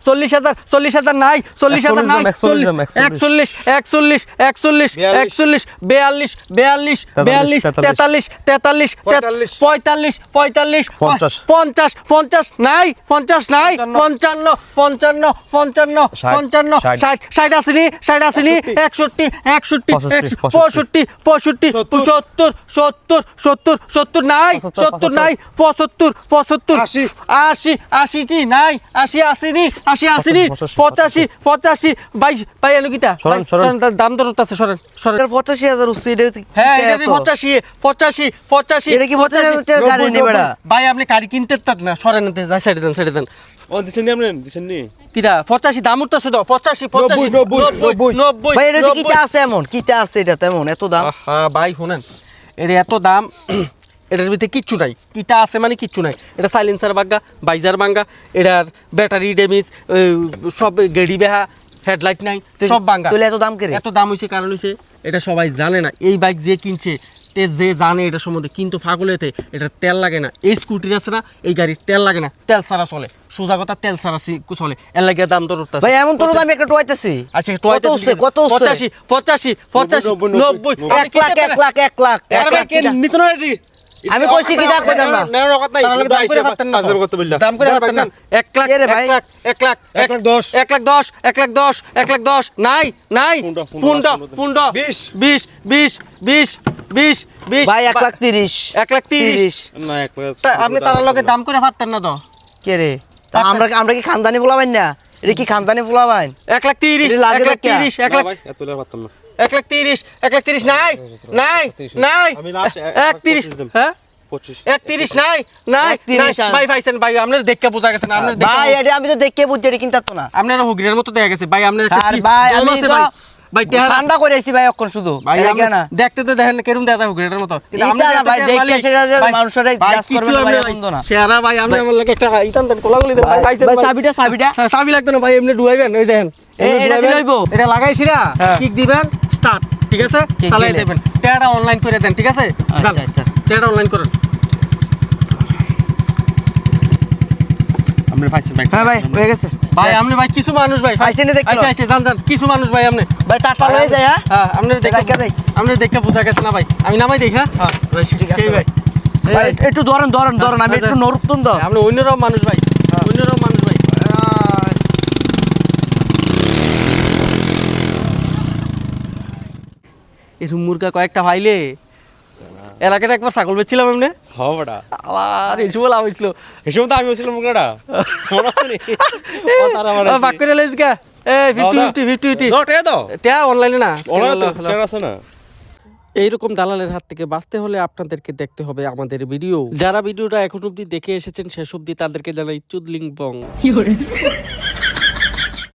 40,000 40,000 নাই 40,000 নাই 41 41 41 41 42 42 42 43 43 45 45 50 50 নাই 50 নাই 55 55 55 55 60 আসেনি 60 আসেনি 61 61 65 65 70 70 70 70 নাই 70 নাই 75 75 80 80 কি নাই 80 আসেনি 80 আসেনি 85 85 22 ভাই এলো কিটা সরেন দাম দরত আছে সরেন 85,000 উঠছে এটা হ্যাঁ এটা 85 85 85 এটা কি 85,000 গাড়ি নেই বেটা ভাই আপনি গাড়ি কিনতে তাক না সরেন না যাই সাইড দেন ও দিছেন নি আপনি দিছেন নি কিটা 85 দাম উঠতেছে তো 85 85 90 ভাই এটা কিটা আছে এমন কিটা আছে এটা তেমন এত দাম হ্যাঁ ভাই শুনেন এটা এত দাম এটার ভিতরে কিচ্ছু নাই কিটা আছে মানে কিচ্ছু নাই এটা সাইলেন্সার বাঙ্গা বাইজার বাঙ্গা এটার ব্যাটারি ড্যামেজ সব গেড়ি বেহা হেডলাইট নাই সব বাঙ্গা তাহলে এত দাম করে এত দাম হইছে কারণ হইছে এটা সবাই জানে না এই বাইক যে কিনছে তে যে জানে এটা সম্বন্ধে কিন্তু ফাগলেতে এটা তেল লাগে না এই স্কুটির আছে না এই গাড়ির তেল লাগে না তেল ছাড়া চলে সোজা কথা তেল ছাড়া চলে এর লাগে দাম তো উঠতেছে ভাই এমন তোর দাম একটা টয়তেছি আচ্ছা টয়তেছে কত 85 85 85 90 1 লাখ 1 লাখ নিতন রেডি আমি কইছি কি দাম কইতাম না না রকত নাই দাম করতে বললা দাম করে পারতেন না 1 লাখ 1 লাখ 1 লাখ 10 1 লাখ 10 1 লাখ 10 1 লাখ 10 নাই নাই পুন্ডা 20 20 20 20 20 ভাই 1 লাখ 30 1 লাখ 30 না এক আপনি তার লগে দাম করে পারতেন না তো কে রে তা আমরা কি খানদানি ফুলাবাইন না এটা কি খানদানি ফুলাবাইন 1 লাখ 30 1 লাখ 30 1 লাখ এত লে পারতাম না 1 লাখ 30 1 লাখ 30 নাই নাই নাই আমি লাস্ট 1 হ্যাঁ 25 31 নাই নাই ভাই ভাইছেন ভাই আপনার দেখকে বোঝা গেছে না আপনার ভাই এটা আমি তো দেখে বুঝছি এটা কিনতে তো না আপনারা হুগরের মতো দেখা গেছে ভাই আপনার আর ভাই আমি আছে তো ভাই ভাই ঠান্ডা করে আইছি ভাই অক্ষণ শুধু ভাই এটা না দেখতে তো দেখেন কেরম দেখা হুগরের মতো এটা না ভাই দেখে সেটা মানুষরাই জাজ করবে না ভাই বন্ধ না শেয়ারা ভাই আপনি আমার লাগে একটা ইতান দেন কোলাগুলি দেন ভাই ভাই চাবিটা চাবি লাগতো না ভাই এমনি ডুবাইবেন ওই দেখেন এটা দিলাইবো এটা লাগাইছিরা কিক দিবেন স্টার্ট ঠিক আছে চালাই দেবেন টেয়াটা অনলাইন করে দেন ঠিক আছে আচ্ছা টেয়াটা অনলাইন করেন আপনি পাইছেন ভাই হ্যাঁ ভাই হয়ে গেছে ভাই আপনি ভাই কিছু মানুষ ভাই পাইছেন না দেখলো? আইছে জান কিছু মানুষ ভাই আপনি ভাই টাটা লয়ে যায় হ্যাঁ আপনার দেখা দেখে দেই। আপনার দেখে বোঝা গেছে না ভাই আমি নামাই দেই হ্যাঁ ভাই ঠিক আছে সেই ভাই ভাই একটু ধরেন আমি একটু নরুত্তম দাও আপনি অন্যরকম মানুষ ভাই অন্যরকম মানুষ ভাই এরকম মুরগা কয়েকটা ভাইলে এলাকাটা একবার ছাগল বেচছিলাম এমনি হ্যাঁ বড়া আবার এসে বলা হয়েছিল এসব তো আমি বলছিলাম মুগড়া মনে আছে নি ও তারা আমার বাক করে লইস গা এ 50 50 নট এ দাও টা অনলাইনে না স্ক্যান আছে না এইরকম দালালের হাত থেকে বাঁচতে হলে আপনাদেরকে দেখতে হবে আমাদের ভিডিও যারা ভিডিওটা এখন অবধি দেখে এসেছেন শেষ অবধি তাদেরকে জানাই চুদলিং বং